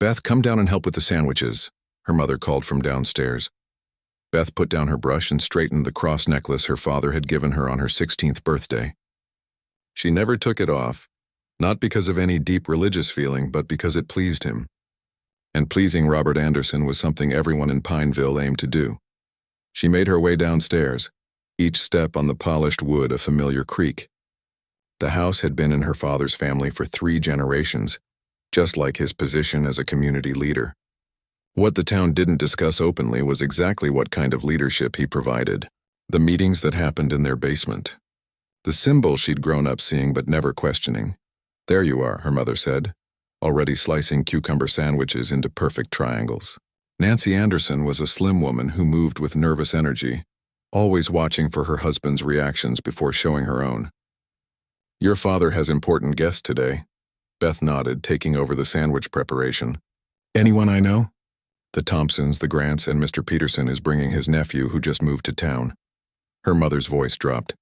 Beth, come down and help with the sandwiches, her mother called from downstairs. Beth put down her brush and straightened the cross necklace her father had given her on her 16th birthday. She never took it off, not because of any deep religious feeling, but because it pleased him. And pleasing Robert Anderson was something everyone in Pineville aimed to do. She made her way downstairs, each step on the polished wood a familiar creak. The house had been in her father's family for 3 generations, just like his position as a community leader. What the town didn't discuss openly was exactly what kind of leadership he provided, the meetings that happened in their basement. The symbol she'd grown up seeing but never questioning. There you are, her mother said, already slicing cucumber sandwiches into perfect triangles. Nancy Anderson was a slim woman who moved with nervous energy, always watching for her husband's reactions before showing her own. Your father has important guests today, Beth nodded, taking over the sandwich preparation. Anyone I know? The Thompsons, the Grants, and Mr. Peterson is bringing his nephew who just moved to town. Her mother's voice dropped.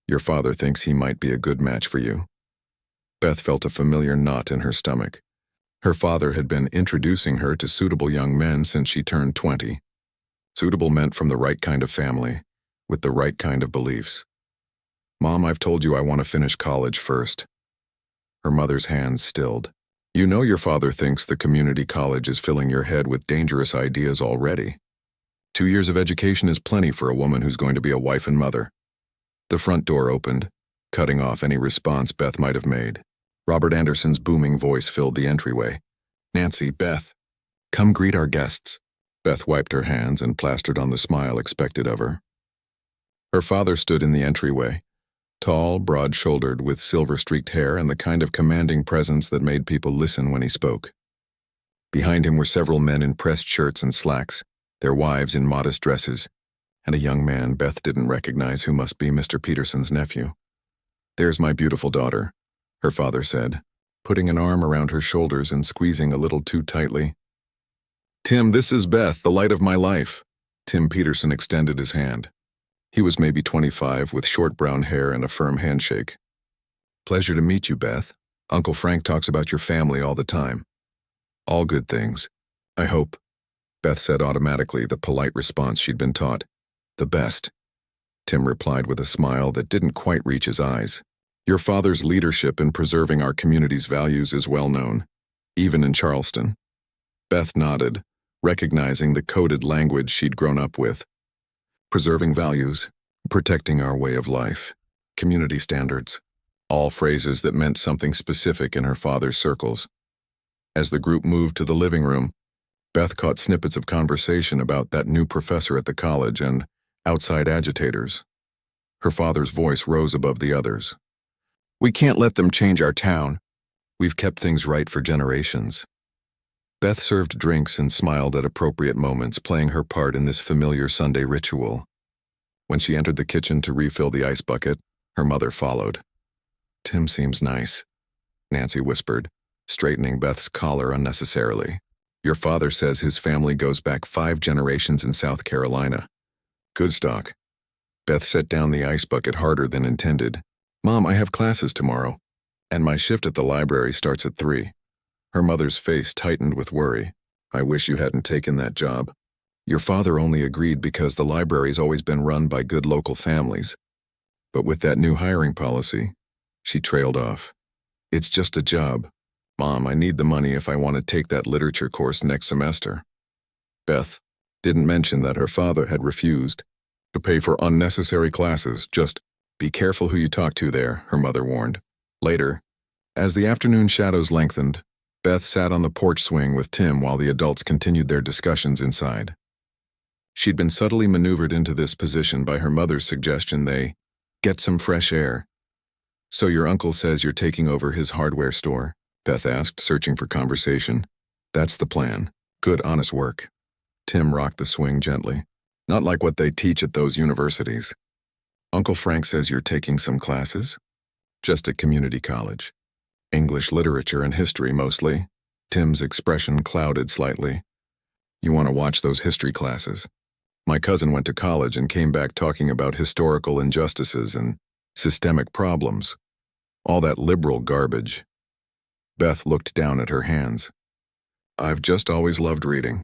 Your father thinks he might be a good match for you. Beth felt a familiar knot in her stomach. Her father had been introducing her to suitable young men since she turned 20. Suitable meant from the right kind of family, with the right kind of beliefs. Mom, I've told you I want to finish college first. Her mother's hands stilled. You know your father thinks the community college is filling your head with dangerous ideas already. 2 years of education is plenty for a woman who's going to be a wife and mother. The front door opened, cutting off any response Beth might have made. Robert Anderson's booming voice filled the entryway. Nancy, Beth, come greet our guests. Beth wiped her hands and plastered on the smile expected of her. Her father stood in the entryway, tall, broad-shouldered, with silver-streaked hair and the kind of commanding presence that made people listen when he spoke. Behind him were several men in pressed shirts and slacks, their wives in modest dresses, and a young man Beth didn't recognize who must be Mr. Peterson's nephew. There's my beautiful daughter, her father said, putting an arm around her shoulders and squeezing a little too tightly. Tim, this is Beth, the light of my life. Tim Peterson extended his hand. He was maybe 25, with short brown hair and a firm handshake. Pleasure to meet you, Beth. Uncle Frank talks about your family all the time. All good things, I hope, Beth said automatically, the polite response she'd been taught. The best, Tim replied with a smile that didn't quite reach his eyes. Your father's leadership in preserving our community's values is well known, even in Charleston. Beth nodded, recognizing the coded language she'd grown up with. Preserving values, protecting our way of life, community standards, all phrases that meant something specific in her father's circles. As the group moved to the living room, Beth caught snippets of conversation about that new professor at the college and outside agitators. Her father's voice rose above the others. We can't let them change our town. We've kept things right for generations. Beth served drinks and smiled at appropriate moments, playing her part in this familiar Sunday ritual. When she entered the kitchen to refill the ice bucket, her mother followed. Tim seems nice, Nancy whispered, straightening Beth's collar unnecessarily. Your father says his family goes back 5 generations in South Carolina. Good stock. Beth set down the ice bucket harder than intended. Mom, I have classes tomorrow, and my shift at the library starts at 3. Her mother's face tightened with worry. I wish you hadn't taken that job. Your father only agreed because the library's always been run by good local families. But with that new hiring policy, she trailed off. It's just a job. Mom, I need the money if I want to take that literature course next semester. Beth didn't mention that her father had refused to pay for unnecessary classes. Just be careful who you talk to there, her mother warned. Later, as the afternoon shadows lengthened, Beth sat on the porch swing with Tim while the adults continued their discussions inside. She'd been subtly maneuvered into this position by her mother's suggestion they get some fresh air. So your uncle says you're taking over his hardware store? Beth asked, searching for conversation. That's the plan. Good, honest work. Tim rocked the swing gently. Not like what they teach at those universities. Uncle Frank says you're taking some classes? Just at community college. English literature and history mostly. Tim's expression clouded slightly. You want to watch those history classes? My cousin went to college and came back talking about historical injustices and systemic problems. All that liberal garbage. Beth looked down at her hands. I've just always loved reading.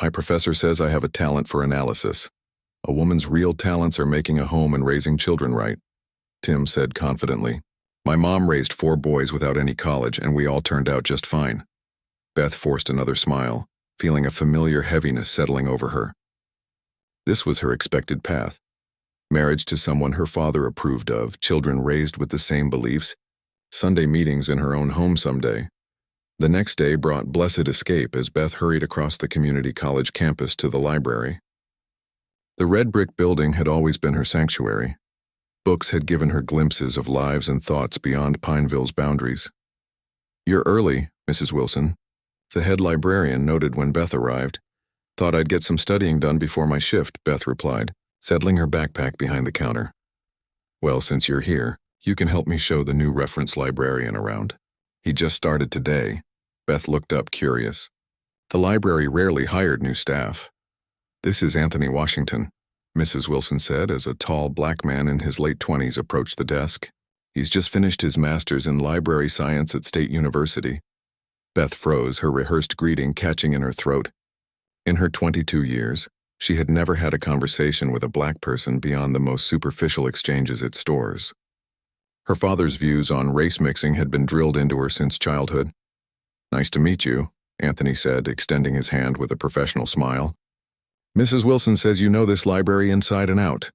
My professor says I have a talent for analysis. A woman's real talents are making a home and raising children right, Tim said confidently. My mom raised 4 boys without any college, and we all turned out just fine. Beth forced another smile, feeling a familiar heaviness settling over her. This was her expected path. Marriage to someone her father approved of, children raised with the same beliefs, Sunday meetings in her own home someday. The next day brought blessed escape as Beth hurried across the community college campus to the library. The red brick building had always been her sanctuary. Books had given her glimpses of lives and thoughts beyond Pineville's boundaries. "You're early, Mrs. Wilson," the head librarian noted when Beth arrived. "Thought I'd get some studying done before my shift," Beth replied, settling her backpack behind the counter. "Well, since you're here, you can help me show the new reference librarian around. He just started today." Beth looked up, curious. The library rarely hired new staff. "This is Anthony Washington," Mrs. Wilson said as a tall black man in his late 20s approached the desk. "He's just finished his master's in library science at State University." Beth froze, her rehearsed greeting catching in her throat. In her 22 years, she had never had a conversation with a black person beyond the most superficial exchanges at stores. Her father's views on race mixing had been drilled into her since childhood. "Nice to meet you," Anthony said, extending his hand with a professional smile. "Mrs. Wilson says you know this library inside and out."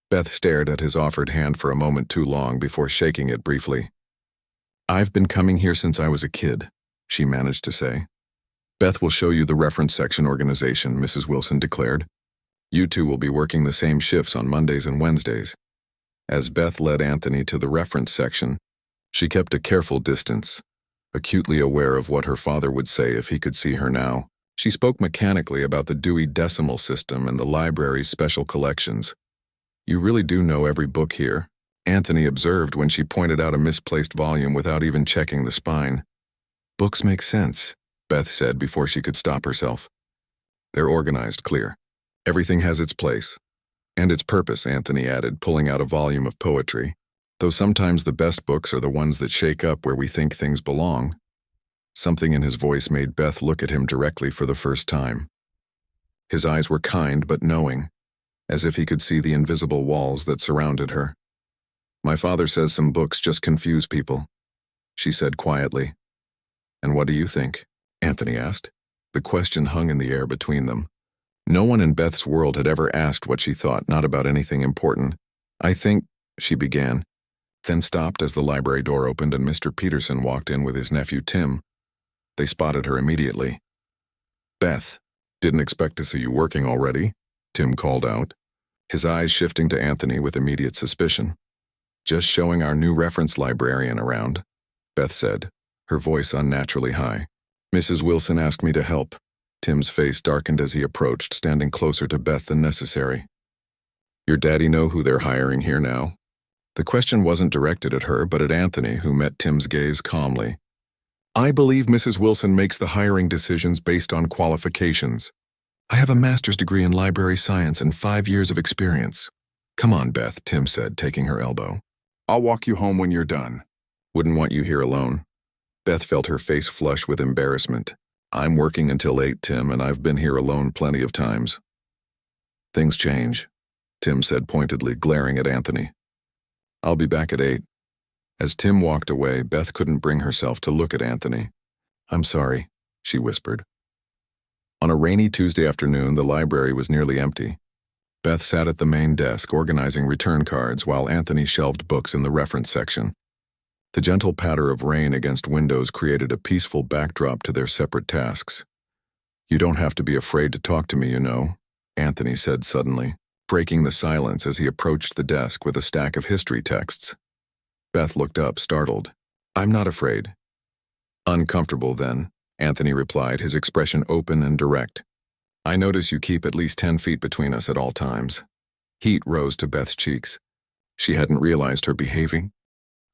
Beth stared at his offered hand for a moment too long before shaking it briefly. "I've been coming here since I was a kid," she managed to say. "Beth will show you the reference section organization," Mrs. Wilson declared. "You two will be working the same shifts on Mondays and Wednesdays." As Beth led Anthony to the reference section, she kept a careful distance, acutely aware of what her father would say if he could see her now. She spoke mechanically about the Dewey Decimal System and the library's special collections. "You really do know every book here," Anthony observed when she pointed out a misplaced volume without even checking the spine. "Books make sense," Beth said before she could stop herself. "They're organized, clear. Everything has its place. And its purpose," Anthony added, pulling out a volume of poetry. "Though sometimes the best books are the ones that shake up where we think things belong." Something in his voice made Beth look at him directly for the first time. His eyes were kind but knowing, as if he could see the invisible walls that surrounded her. "My father says some books just confuse people," she said quietly. "And what do you think?" Anthony asked. The question hung in the air between them. No one in Beth's world had ever asked what she thought, not about anything important. "I think," she began, then stopped as the library door opened and Mr. Peterson walked in with his nephew Tim. They spotted her immediately. "Beth, didn't expect to see you working already," Tim called out, his eyes shifting to Anthony with immediate suspicion. "Just showing our new reference librarian around," Beth said, her voice unnaturally high. "Mrs. Wilson asked me to help." Tim's face darkened as he approached, standing closer to Beth than necessary. "Your daddy know who they're hiring here now?" The question wasn't directed at her, but at Anthony, who met Tim's gaze calmly. "I believe Mrs. Wilson makes the hiring decisions based on qualifications. I have a master's degree in library science and 5 years of experience." "Come on, Beth," Tim said, taking her elbow. "I'll walk you home when you're done." "Wouldn't want you here alone." Beth felt her face flush with embarrassment. "I'm working until 8, Tim, and I've been here alone plenty of times." "Things change," Tim said pointedly, glaring at Anthony. "I'll be back at 8. As Tim walked away, Beth couldn't bring herself to look at Anthony. "I'm sorry," she whispered. On a rainy Tuesday afternoon, the library was nearly empty. Beth sat at the main desk organizing return cards while Anthony shelved books in the reference section. The gentle patter of rain against windows created a peaceful backdrop to their separate tasks. "You don't have to be afraid to talk to me, you know," Anthony said suddenly, breaking the silence as he approached the desk with a stack of history texts. Beth looked up, startled. "I'm not afraid." "Uncomfortable, then," Anthony replied, his expression open and direct. "I notice you keep at least 10 feet between us at all times." Heat rose to Beth's cheeks. She hadn't realized her behaving,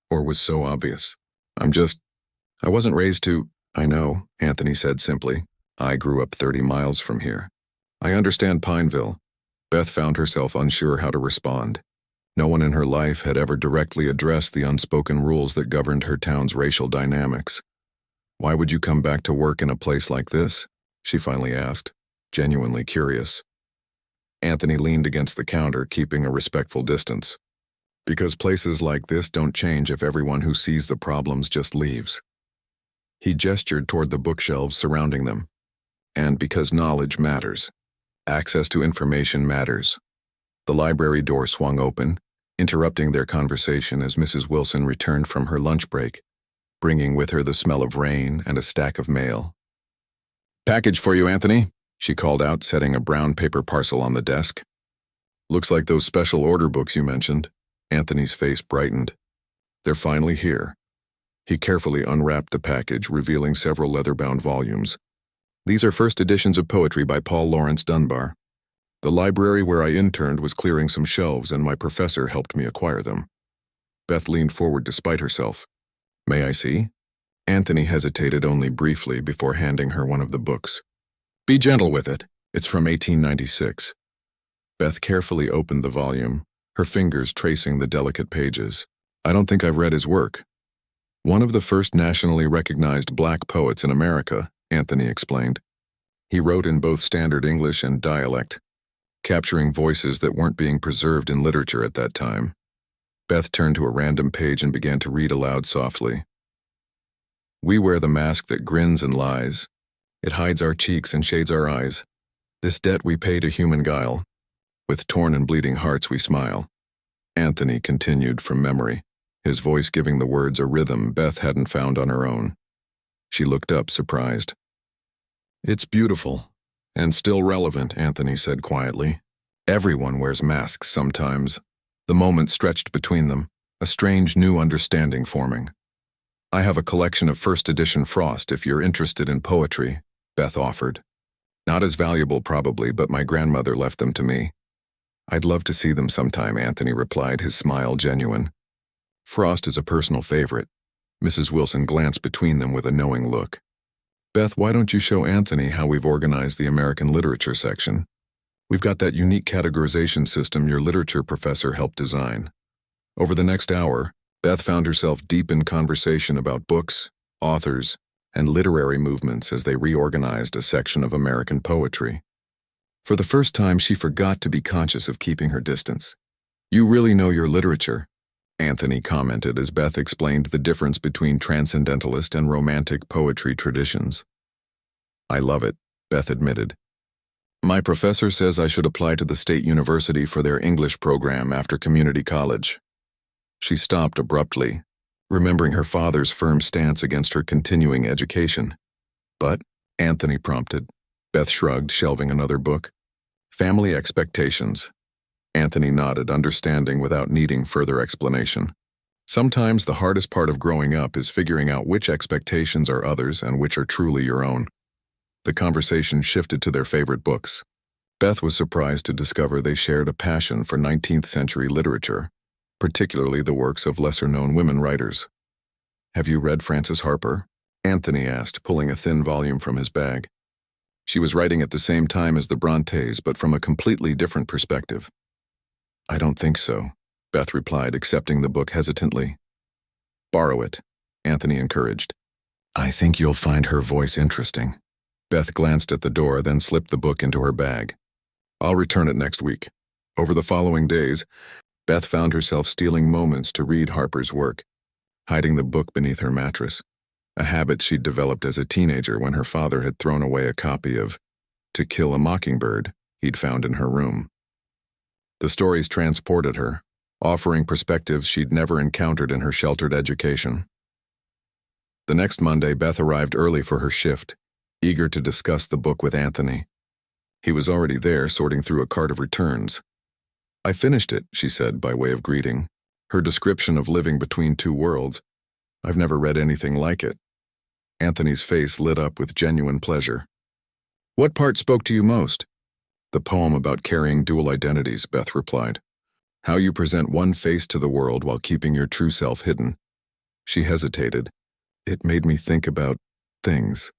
or was so obvious. I wasn't raised to—" "I know," Anthony said simply. "I grew up 30 miles from here. I understand Pineville." Beth found herself unsure how to respond. No one in her life had ever directly addressed the unspoken rules that governed her town's racial dynamics. Why would you come back to work in a place like this? She finally asked, genuinely curious. Anthony leaned against the counter, keeping a respectful distance. Because places like this don't change if everyone who sees the problems just leaves. He gestured toward the bookshelves surrounding them. And because knowledge matters. Access to information matters. The library door swung open, interrupting their conversation as Mrs. Wilson returned from her lunch break, bringing with her the smell of rain and a stack of mail. "Package for you, Anthony," she called out, setting a brown paper parcel on the desk. "Looks like those special order books you mentioned." Anthony's face brightened. "They're finally here." He carefully unwrapped the package, revealing several leather-bound volumes. "These are first editions of poetry by Paul Laurence Dunbar. The library where I interned was clearing some shelves, and my professor helped me acquire them." Beth leaned forward despite herself. "May I see?" Anthony hesitated only briefly before handing her one of the books. "Be gentle with it. It's from 1896. Beth carefully opened the volume, her fingers tracing the delicate pages. "I don't think I've read his work." "One of the first nationally recognized black poets in America," Anthony explained. "He wrote in both standard English and dialect, capturing voices that weren't being preserved in literature at that time." Beth turned to a random page and began to read aloud softly. "We wear the mask that grins and lies. It hides our cheeks and shades our eyes. This debt we pay to human guile. With torn and bleeding hearts we smile." Anthony continued from memory, his voice giving the words a rhythm Beth hadn't found on her own. She looked up, surprised. "It's beautiful, and still relevant," Anthony said quietly. "Everyone wears masks sometimes." The moment stretched between them, a strange new understanding forming. "I have a collection of first edition Frost if you're interested in poetry," Beth offered. "Not as valuable probably, but my grandmother left them to me." "I'd love to see them sometime," Anthony replied, his smile genuine. "Frost is a personal favorite." Mrs. Wilson glanced between them with a knowing look. "Beth, why don't you show Anthony how we've organized the American literature section? We've got that unique categorization system your literature professor helped design." Over the next hour, Beth found herself deep in conversation about books, authors, and literary movements as they reorganized a section of American poetry. For the first time, she forgot to be conscious of keeping her distance. "You really know your literature," Anthony commented as Beth explained the difference between transcendentalist and romantic poetry traditions. "I love it," Beth admitted. "My professor says I should apply to the state university for their English program after community college." She stopped abruptly, remembering her father's firm stance against her continuing education. "But," Anthony prompted. Beth shrugged, shelving another book. "Family expectations." Anthony nodded, understanding without needing further explanation. Sometimes the hardest part of growing up is figuring out which expectations are others and which are truly your own. The conversation shifted to their favorite books. Beth was surprised to discover they shared a passion for 19th century literature, particularly the works of lesser-known women writers. "Have you read Frances Harper?" Anthony asked, pulling a thin volume from his bag. She was writing at the same time as the Brontes, but from a completely different perspective. "I don't think so," Beth replied, accepting the book hesitantly. "Borrow it," Anthony encouraged. "I think you'll find her voice interesting." Beth glanced at the door, then slipped the book into her bag. "I'll return it next week." Over the following days, Beth found herself stealing moments to read Harper's work, hiding the book beneath her mattress, a habit she'd developed as a teenager when her father had thrown away a copy of To Kill a Mockingbird he'd found in her room. The stories transported her, offering perspectives she'd never encountered in her sheltered education. The next Monday, Beth arrived early for her shift, eager to discuss the book with Anthony. He was already there, sorting through a cart of returns. "I finished it," she said by way of greeting. Her description of living between two worlds. "I've never read anything like it." Anthony's face lit up with genuine pleasure. "What part spoke to you most?" "The poem about carrying dual identities," Beth replied. "How you present one face to the world while keeping your true self hidden." She hesitated. "It made me think about things."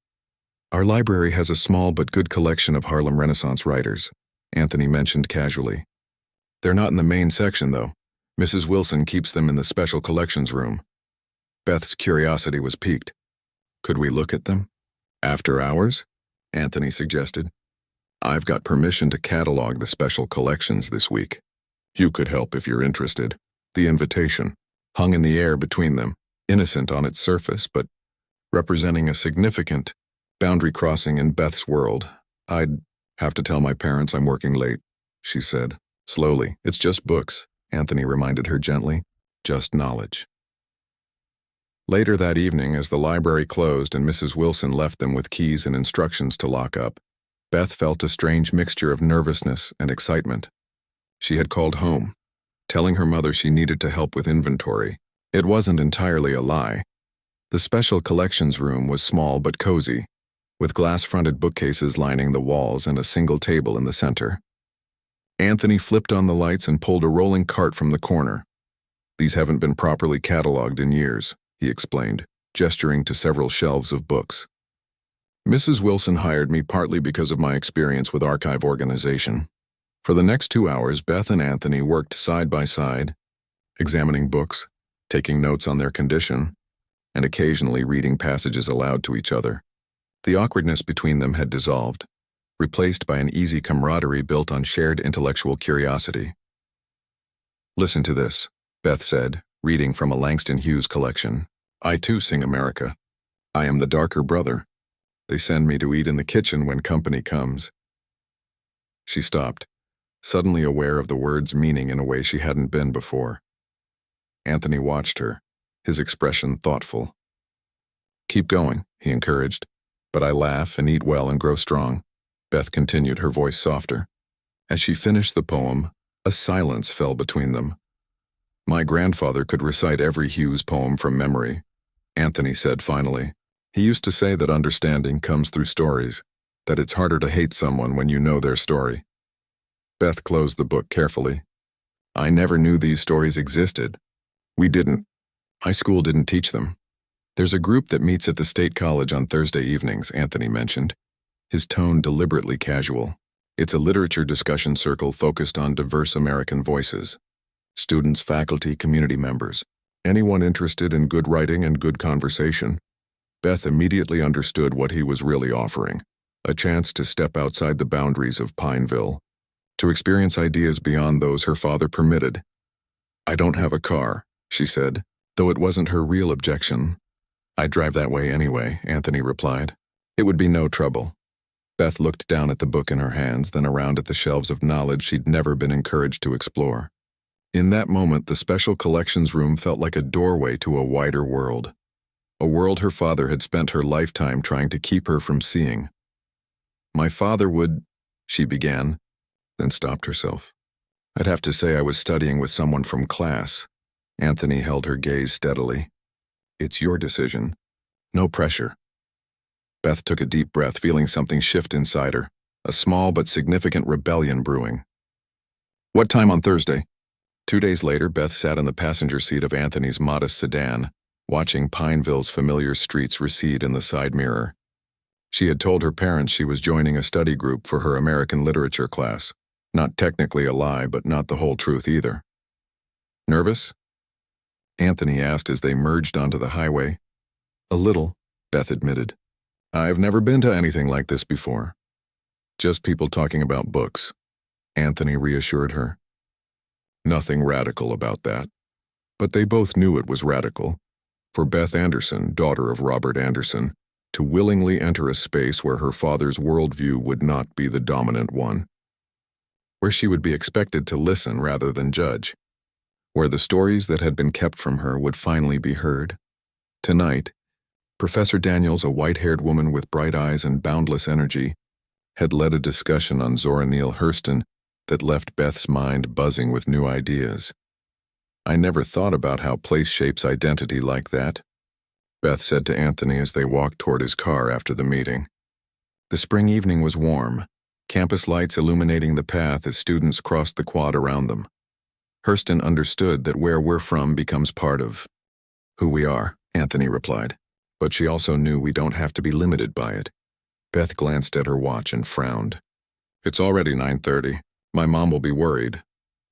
"Our library has a small but good collection of Harlem Renaissance writers," Anthony mentioned casually. "They're not in the main section, though. Mrs. Wilson keeps them in the special collections room." Beth's curiosity was piqued. Could we look at them? After hours? Anthony suggested. I've got permission to catalog the special collections this week. You could help if you're interested. The invitation, hung in the air between them, innocent on its surface, but representing a significant boundary crossing in Beth's world. I'd have to tell my parents I'm working late, she said. Slowly. It's just books, Anthony reminded her gently. Just knowledge. Later that evening, as the library closed and Mrs. Wilson left them with keys and instructions to lock up, Beth felt a strange mixture of nervousness and excitement. She had called home, telling her mother she needed to help with inventory. It wasn't entirely a lie. The special collections room was small but cozy, with glass-fronted bookcases lining the walls and a single table in the center. Anthony flipped on the lights and pulled a rolling cart from the corner. These haven't been properly cataloged in years, he explained, gesturing to several shelves of books. Mrs. Wilson hired me partly because of my experience with archive organization. For the next 2 hours, Beth and Anthony worked side by side, examining books, taking notes on their condition, and occasionally reading passages aloud to each other. The awkwardness between them had dissolved, replaced by an easy camaraderie built on shared intellectual curiosity. Listen to this, Beth said, reading from a Langston Hughes collection. I too sing America. I am the darker brother. They send me to eat in the kitchen when company comes. She stopped, suddenly aware of the word's meaning in a way she hadn't been before. Anthony watched her, his expression thoughtful. Keep going, he encouraged. But I laugh and eat well and grow strong, Beth continued, her voice softer. As she finished the poem, a silence fell between them. My grandfather could recite every Hughes poem from memory, Anthony said finally. He used to say that understanding comes through stories, that it's harder to hate someone when you know their story. Beth closed the book carefully. I never knew these stories existed. We didn't. My school didn't teach them. There's a group that meets at the State College on Thursday evenings, Anthony mentioned, his tone deliberately casual. It's a literature discussion circle focused on diverse American voices. Students, faculty, community members, anyone interested in good writing and good conversation. Beth immediately understood what he was really offering, a chance to step outside the boundaries of Pineville, to experience ideas beyond those her father permitted. I don't have a car, she said, though it wasn't her real objection. I'd drive that way anyway, Anthony replied. It would be no trouble. Beth looked down at the book in her hands, then around at the shelves of knowledge she'd never been encouraged to explore. In that moment, the special collections room felt like a doorway to a wider world. A world her father had spent her lifetime trying to keep her from seeing. My father would, she began, then stopped herself. I'd have to say I was studying with someone from class. Anthony held her gaze steadily. It's your decision. No pressure. Beth took a deep breath, feeling something shift inside her, a small but significant rebellion brewing. What time on Thursday? 2 days later, Beth sat in the passenger seat of Anthony's modest sedan, watching Pineville's familiar streets recede in the side mirror. She had told her parents she was joining a study group for her American literature class. Not technically a lie, but not the whole truth either. Nervous? Anthony asked as they merged onto the highway. A little, Beth admitted. I've never been to anything like this before. Just people talking about books, Anthony reassured her. Nothing radical about that. But they both knew it was radical. For Beth Anderson, daughter of Robert Anderson, to willingly enter a space where her father's worldview would not be the dominant one. Where she would be expected to listen rather than judge. Where the stories that had been kept from her would finally be heard. Tonight, Professor Daniels, a white-haired woman with bright eyes and boundless energy, had led a discussion on Zora Neale Hurston that left Beth's mind buzzing with new ideas. I never thought about how place shapes identity like that, Beth said to Anthony as they walked toward his car after the meeting. The spring evening was warm, campus lights illuminating the path as students crossed the quad around them. Hurston understood that where we're from becomes part of who we are, Anthony replied. But she also knew we don't have to be limited by it. Beth glanced at her watch and frowned. It's already 9:30. My mom will be worried.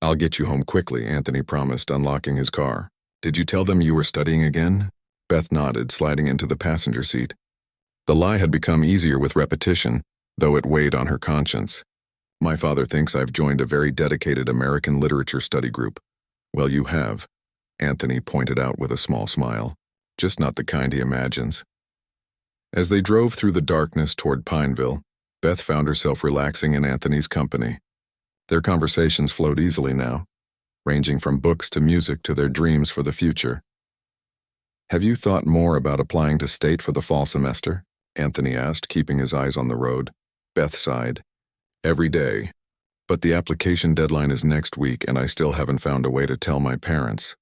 I'll get you home quickly, Anthony promised, unlocking his car. Did you tell them you were studying again? Beth nodded, sliding into the passenger seat. The lie had become easier with repetition, though it weighed on her conscience. My father thinks I've joined a very dedicated American literature study group. Well, you have, Anthony pointed out with a small smile. Just not the kind he imagines. As they drove through the darkness toward Pineville, Beth found herself relaxing in Anthony's company. Their conversations flowed easily now, ranging from books to music to their dreams for the future. Have you thought more about applying to state for the fall semester? Anthony asked, keeping his eyes on the road. Beth sighed. Every day. But the application deadline is next week and I still haven't found a way to tell my parents.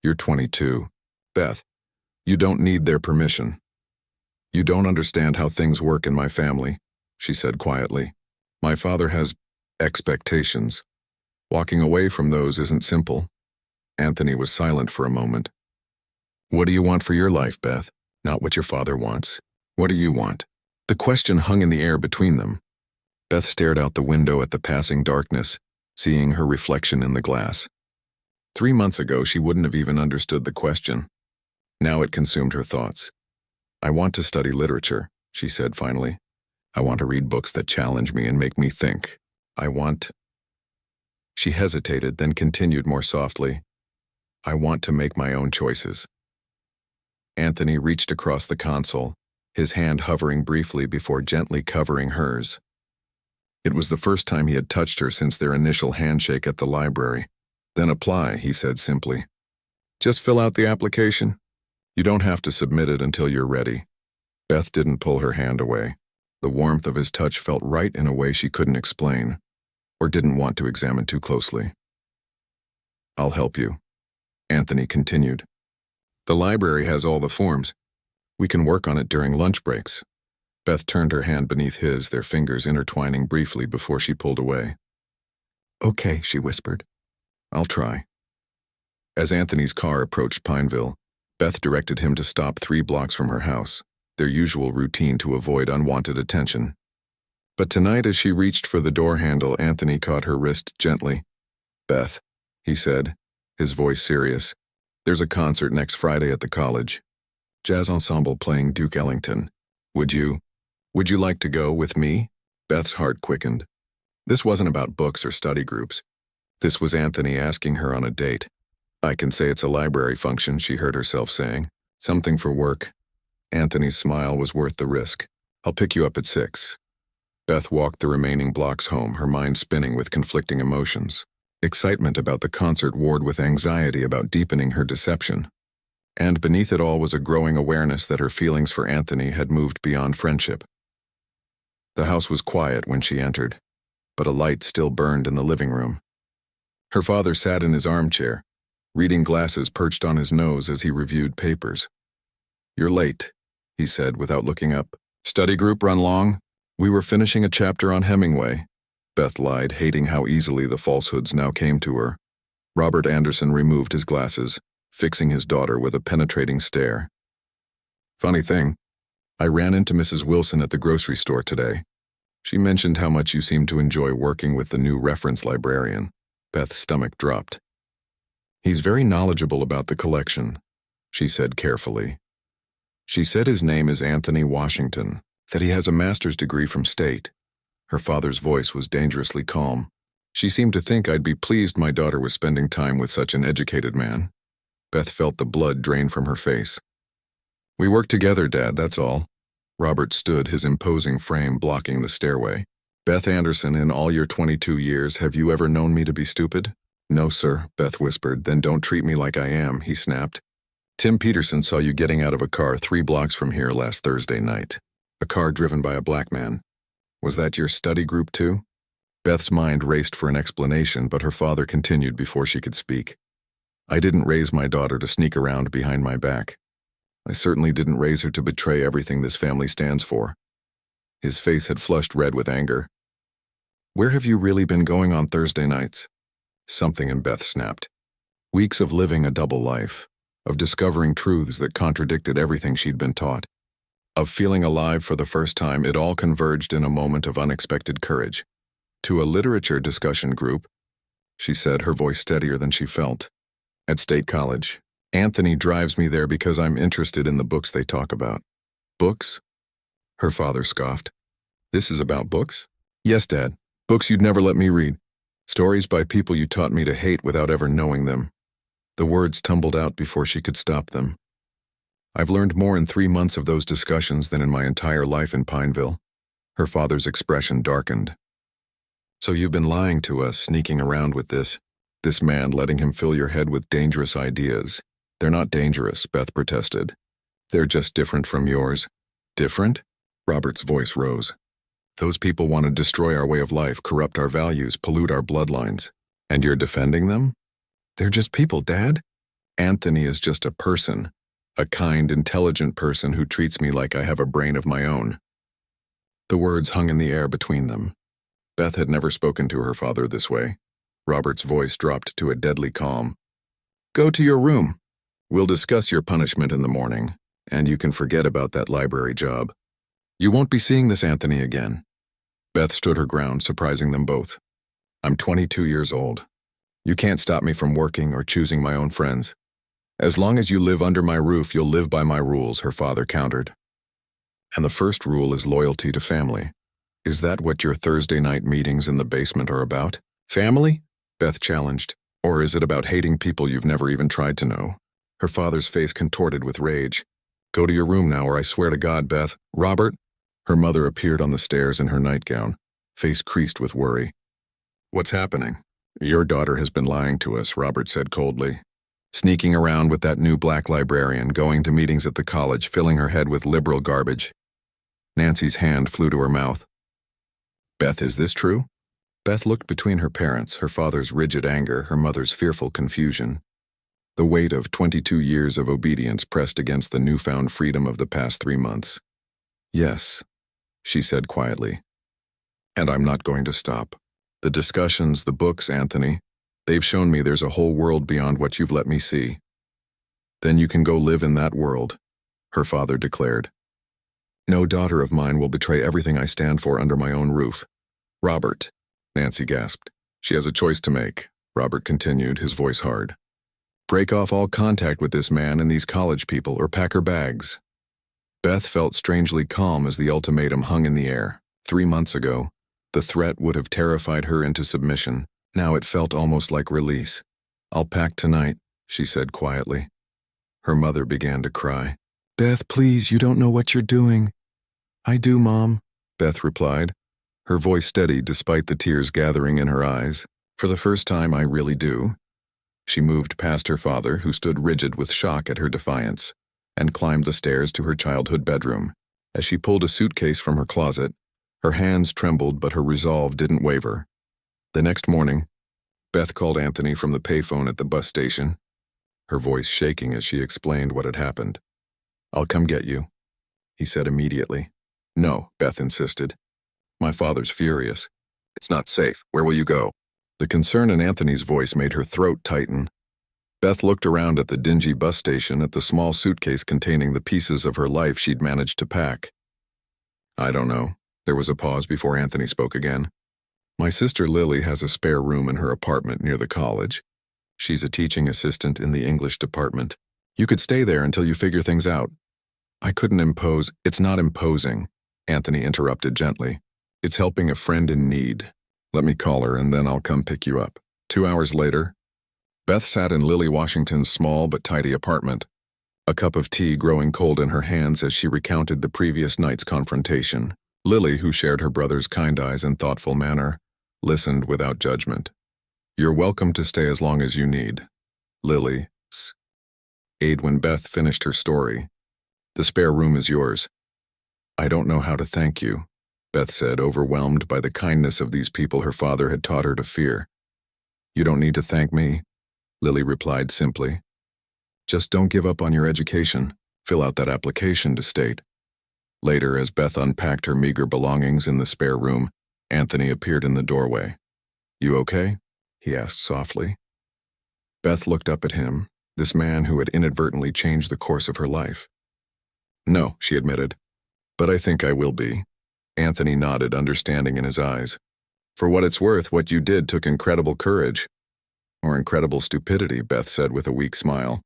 You're 22. Beth, you don't need their permission. You don't understand how things work in my family, she said quietly. My father has expectations. Walking away from those isn't simple. Anthony was silent for a moment. What do you want for your life, Beth? Not what your father wants. What do you want? The question hung in the air between them. Beth stared out the window at the passing darkness, seeing her reflection in the glass. 3 months ago, she wouldn't have even understood the question. Now it consumed her thoughts. I want to study literature, she said finally. I want to read books that challenge me and make me think. She hesitated, then continued more softly. I want to make my own choices. Anthony reached across the console, his hand hovering briefly before gently covering hers. It was the first time he had touched her since their initial handshake at the library. Then apply, he said simply. Just fill out the application. You don't have to submit it until you're ready. Beth didn't pull her hand away. The warmth of his touch felt right in a way she couldn't explain, or didn't want to examine too closely. I'll help you, Anthony continued. The library has all the forms. We can work on it during lunch breaks. Beth turned her hand beneath his, their fingers intertwining briefly before she pulled away. Okay, she whispered. I'll try. As Anthony's car approached Pineville, Beth directed him to stop 3 blocks from her house, their usual routine to avoid unwanted attention. But tonight, as she reached for the door handle, Anthony caught her wrist gently. Beth, he said, his voice serious, there's a concert next Friday at the college. Jazz ensemble playing Duke Ellington. Would you like to go with me? Beth's heart quickened. This wasn't about books or study groups. This was Anthony asking her on a date. I can say it's a library function, she heard herself saying. Something for work. Anthony's smile was worth the risk. I'll pick you up at 6. Beth walked the remaining blocks home, her mind spinning with conflicting emotions. Excitement about the concert warred with anxiety about deepening her deception. And beneath it all was a growing awareness that her feelings for Anthony had moved beyond friendship. The house was quiet when she entered, but a light still burned in the living room. Her father sat in his armchair, reading glasses perched on his nose as he reviewed papers. You're late, he said without looking up. Study group run long? We were finishing a chapter on Hemingway. Beth lied, hating how easily the falsehoods now came to her. Robert Anderson removed his glasses, fixing his daughter with a penetrating stare. Funny thing, I ran into Mrs. Wilson at the grocery store today. She mentioned how much you seem to enjoy working with the new reference librarian. Beth's stomach dropped. He's very knowledgeable about the collection, she said carefully. She said his name is Anthony Washington, that he has a master's degree from State. Her father's voice was dangerously calm. She seemed to think I'd be pleased my daughter was spending time with such an educated man. Beth felt the blood drain from her face. We work together, Dad, that's all. Robert stood, his imposing frame blocking the stairway. Beth Anderson, in all your 22 years, have you ever known me to be stupid? No, sir, Beth whispered. Then don't treat me like I am, he snapped. Tim Peterson saw you getting out of a car 3 blocks from here last Thursday night. A car driven by a black man. Was that your study group too? Beth's mind raced for an explanation, but her father continued before she could speak. I didn't raise my daughter to sneak around behind my back. I certainly didn't raise her to betray everything this family stands for. His face had flushed red with anger. Where have you really been going on Thursday nights? Something in Beth snapped. Weeks of living a double life, of discovering truths that contradicted everything she'd been taught, of feeling alive for the first time. It all converged in a moment of unexpected courage. To a literature discussion group, she said, her voice steadier than she felt. At State College. Anthony drives me there because I'm interested in the books they talk about. Books? Her father scoffed. This is about books? Yes, Dad. Books you'd never let me read. Stories by people you taught me to hate without ever knowing them. The words tumbled out before she could stop them. I've learned more in 3 months of those discussions than in my entire life in Pineville. Her father's expression darkened. So you've been lying to us, sneaking around with this man, letting him fill your head with dangerous ideas. They're not dangerous, Beth protested. They're just different from yours. Different? Robert's voice rose. Those people want to destroy our way of life, corrupt our values, pollute our bloodlines. And you're defending them? They're just people, Dad. Anthony is just a person. A kind, intelligent person who treats me like I have a brain of my own. The words hung in the air between them. Beth had never spoken to her father this way. Robert's voice dropped to a deadly calm. Go to your room. We'll discuss your punishment in the morning, and you can forget about that library job. You won't be seeing this Anthony again. Beth stood her ground, surprising them both. I'm 22 years old. You can't stop me from working or choosing my own friends. As long as you live under my roof, you'll live by my rules, her father countered. And the first rule is loyalty to family. Is that what your Thursday night meetings in the basement are about? Family? Beth challenged. Or is it about hating people you've never even tried to know? Her father's face contorted with rage. Go to your room now, or I swear to God, Beth. Robert? Her mother appeared on the stairs in her nightgown, face creased with worry. What's happening? Your daughter has been lying to us, Robert said coldly. Sneaking around with that new black librarian, going to meetings at the college, filling her head with liberal garbage. Nancy's hand flew to her mouth. Beth, is this true? Beth looked between her parents, her father's rigid anger, her mother's fearful confusion. The weight of 22 years of obedience pressed against the newfound freedom of the past 3 months. Yes, she said quietly. And I'm not going to stop. The discussions, the books, Anthony, they've shown me there's a whole world beyond what you've let me see. Then you can go live in that world, her father declared. No daughter of mine will betray everything I stand for under my own roof. Robert, Nancy gasped. She has a choice to make, Robert continued, his voice hard. Break off all contact with this man and these college people, or pack her bags. Beth felt strangely calm as the ultimatum hung in the air. 3 months ago, the threat would have terrified her into submission. Now it felt almost like release. I'll pack tonight, she said quietly. Her mother began to cry. Beth, please, you don't know what you're doing. I do, Mom, Beth replied, her voice steady despite the tears gathering in her eyes. For the first time, I really do. She moved past her father, who stood rigid with shock at her defiance, and climbed the stairs to her childhood bedroom. As she pulled a suitcase from her closet, her hands trembled, but her resolve didn't waver. The next morning, Beth called Anthony from the payphone at the bus station, her voice shaking as she explained what had happened. I'll come get you, he said immediately. No, Beth insisted. My father's furious. It's not safe. Where will you go? The concern in Anthony's voice made her throat tighten. Beth looked around at the dingy bus station at the small suitcase containing the pieces of her life she'd managed to pack. I don't know. There was a pause before Anthony spoke again. My sister Lily has a spare room in her apartment near the college. She's a teaching assistant in the English department. You could stay there until you figure things out. I couldn't impose. It's not imposing, Anthony interrupted gently. It's helping a friend in need. Let me call her and then I'll come pick you up. 2 hours later, Beth sat in Lily Washington's small but tidy apartment, a cup of tea growing cold in her hands as she recounted the previous night's confrontation. Lily, who shared her brother's kind eyes and thoughtful manner, listened without judgment. You're welcome to stay as long as you need. Lily, aid when Beth finished her story. The spare room is yours. I don't know how to thank you, Beth said, overwhelmed by the kindness of these people her father had taught her to fear. You don't need to thank me, Lily replied simply. Just don't give up on your education. Fill out that application to state. Later, as Beth unpacked her meager belongings in the spare room, Anthony appeared in the doorway. You okay? He asked softly. Beth looked up at him, this man who had inadvertently changed the course of her life. No, she admitted, but I think I will be. Anthony nodded, understanding in his eyes. For what it's worth, what you did took incredible courage. Or incredible stupidity, Beth said with a weak smile.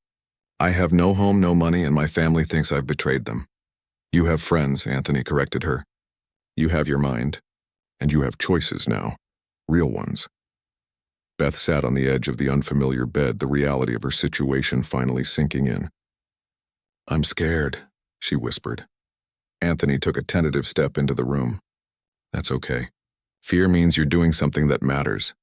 I have no home, no money, and my family thinks I've betrayed them. You have friends, Anthony corrected her. You have your mind, and you have choices now. Real ones. Beth sat on the edge of the unfamiliar bed, the reality of her situation finally sinking in. I'm scared, she whispered. Anthony took a tentative step into the room. That's okay. Fear means you're doing something that matters.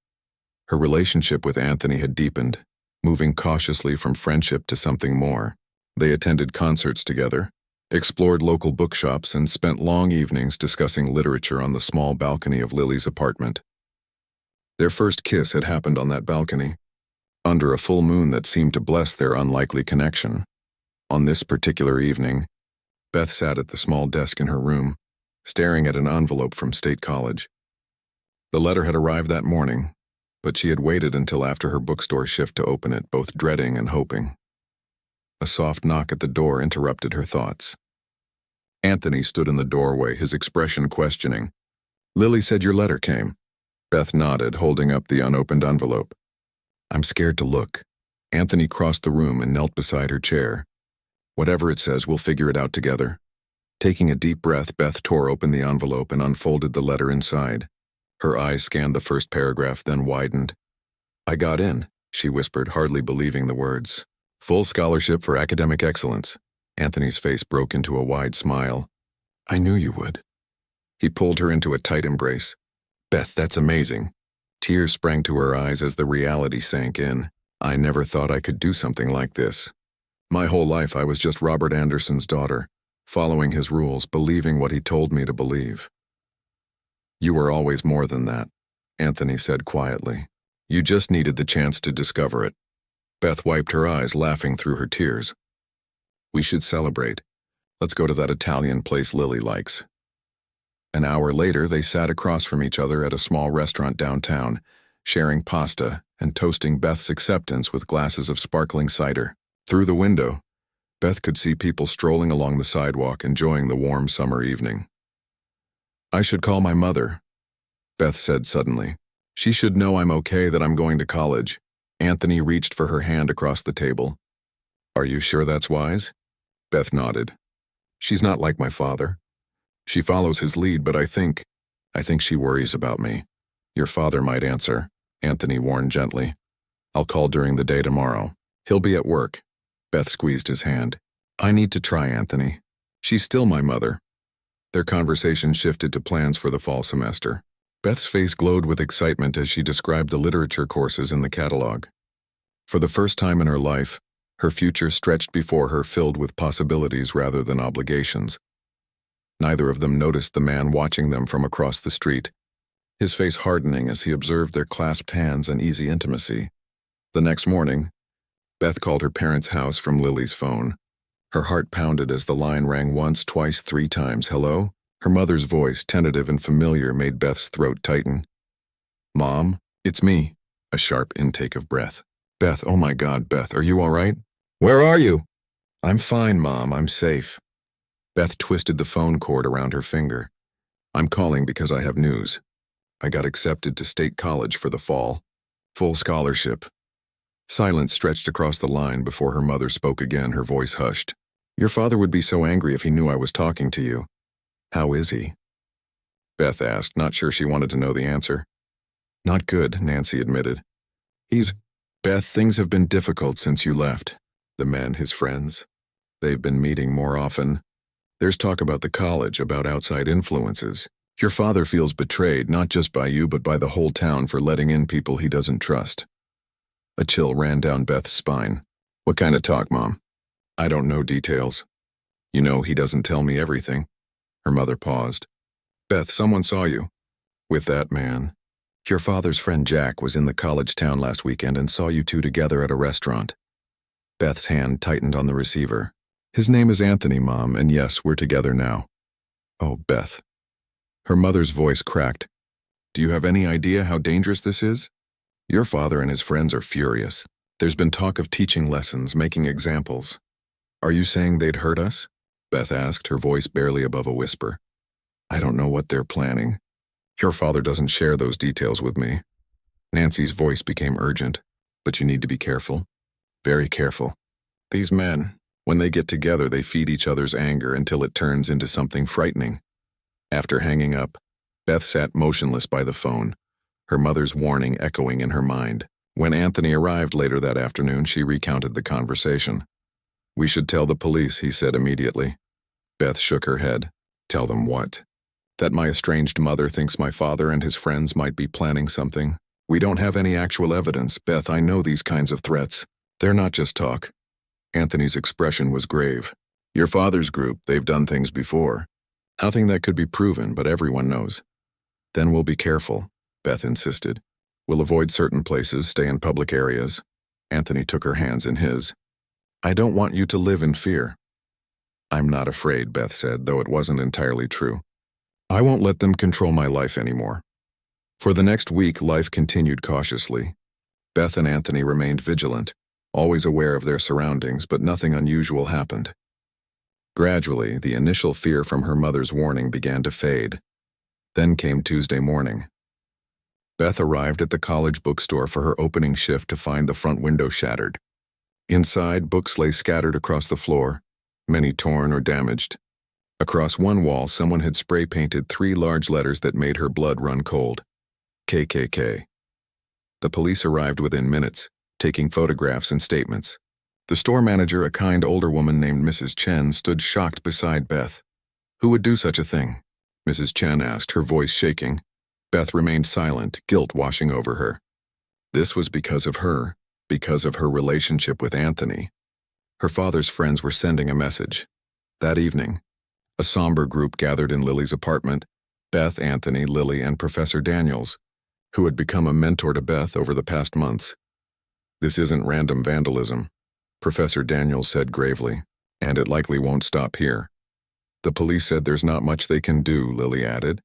Her relationship with Anthony had deepened, moving cautiously from friendship to something more. They attended concerts together, explored local bookshops, and spent long evenings discussing literature on the small balcony of Lily's apartment. Their first kiss had happened on that balcony, under a full moon that seemed to bless their unlikely connection. On this particular evening, Beth sat at the small desk in her room, staring at an envelope from State College. The letter had arrived that morning, but she had waited until after her bookstore shift to open it, both dreading and hoping. A soft knock at the door interrupted her thoughts. Anthony stood in the doorway, his expression questioning. Lily said your letter came. Beth nodded, holding up the unopened envelope. I'm scared to look. Anthony crossed the room and knelt beside her chair. Whatever it says, we'll figure it out together. Taking a deep breath, Beth tore open the envelope and unfolded the letter inside. Her eyes scanned the first paragraph, then widened. I got in, she whispered, hardly believing the words. Full scholarship for academic excellence. Anthony's face broke into a wide smile. I knew you would. He pulled her into a tight embrace. Beth, that's amazing. Tears sprang to her eyes as the reality sank in. I never thought I could do something like this. My whole life I was just Robert Anderson's daughter, following his rules, believing what he told me to believe. You were always more than that, Anthony said quietly. You just needed the chance to discover it. Beth wiped her eyes, laughing through her tears. We should celebrate. Let's go to that Italian place Lily likes. An hour later, they sat across from each other at a small restaurant downtown, sharing pasta and toasting Beth's acceptance with glasses of sparkling cider. Through the window, Beth could see people strolling along the sidewalk, enjoying the warm summer evening. I should call my mother, Beth said suddenly. She should know I'm okay, that I'm going to college. Anthony reached for her hand across the table. Are you sure that's wise? Beth nodded. She's not like my father. She follows his lead, but I think she worries about me. Your father might answer, Anthony warned gently. I'll call during the day tomorrow. He'll be at work. Beth squeezed his hand. I need to try, Anthony. She's still my mother. Their conversation shifted to plans for the fall semester. Beth's face glowed with excitement as she described the literature courses in the catalog. For the first time in her life, her future stretched before her, filled with possibilities rather than obligations. Neither of them noticed the man watching them from across the street, his face hardening as he observed their clasped hands and easy intimacy. The next morning, Beth called her parents' house from Lily's phone. Her heart pounded as the line rang once, twice, 3 times. Hello? Her mother's voice, tentative and familiar, made Beth's throat tighten. Mom, it's me. A sharp intake of breath. Beth, oh my God, Beth, are you all right? Where are you? I'm fine, Mom, I'm safe. Beth twisted the phone cord around her finger. I'm calling because I have news. I got accepted to State College for the fall. Full scholarship. Silence stretched across the line before her mother spoke again, her voice hushed. Your father would be so angry if he knew I was talking to you. How is he? Beth asked, not sure she wanted to know the answer. Not good, Nancy admitted. Beth, things have been difficult since you left. The men, his friends, they've been meeting more often. There's talk about the college, about outside influences. Your father feels betrayed, not just by you, but by the whole town for letting in people he doesn't trust. A chill ran down Beth's spine. What kind of talk, Mom? I don't know details. You know, he doesn't tell me everything. Her mother paused. Beth, someone saw you. With that man. Your father's friend Jack was in the college town last weekend and saw you two together at a restaurant. Beth's hand tightened on the receiver. His name is Anthony, Mom, and yes, we're together now. Oh, Beth. Her mother's voice cracked. Do you have any idea how dangerous this is? Your father and his friends are furious. There's been talk of teaching lessons, making examples. Are you saying they'd hurt us? Beth asked, her voice barely above a whisper. I don't know what they're planning. Your father doesn't share those details with me. Nancy's voice became urgent. But you need to be careful. Very careful. These men, When they get together, they feed each other's anger until it turns into something frightening. After hanging up, Beth sat motionless by the phone, her mother's warning echoing in her mind. When Anthony arrived later that afternoon, she recounted the conversation. "We should tell the police," he said immediately. Beth shook her head. "Tell them what?" "That my estranged mother thinks my father and his friends might be planning something. We don't have any actual evidence. Beth, I know these kinds of threats. They're not just talk." Anthony's expression was grave. "Your father's group, they've done things before. Nothing that could be proven, but everyone knows." "Then we'll be careful," Beth insisted. "We'll avoid certain places, stay in public areas." Anthony took her hands in his. "I don't want you to live in fear." "I'm not afraid," Beth said, though it wasn't entirely true. "I won't let them control my life anymore." For the next week, life continued cautiously. Beth and Anthony remained vigilant, always aware of their surroundings, but nothing unusual happened. Gradually, the initial fear from her mother's warning began to fade. Then came Tuesday morning. Beth arrived at the college bookstore for her opening shift to find the front window shattered. Inside, books lay scattered across the floor, many torn or damaged. Across one wall, someone had spray-painted 3 large letters that made her blood run cold. KKK. The police arrived within minutes, taking photographs and statements. The store manager, a kind older woman named Mrs. Chen, stood shocked beside Beth. "Who would do such a thing?" Mrs. Chen asked, her voice shaking. Beth remained silent, guilt washing over her. This was because of her relationship with Anthony. Her father's friends were sending a message. That evening, a somber group gathered in Lily's apartment: Beth, Anthony, Lily, and Professor Daniels, who had become a mentor to Beth over the past months. "This isn't random vandalism," Professor Daniels said gravely, "and it likely won't stop here." "The police said there's not much they can do," Lily added.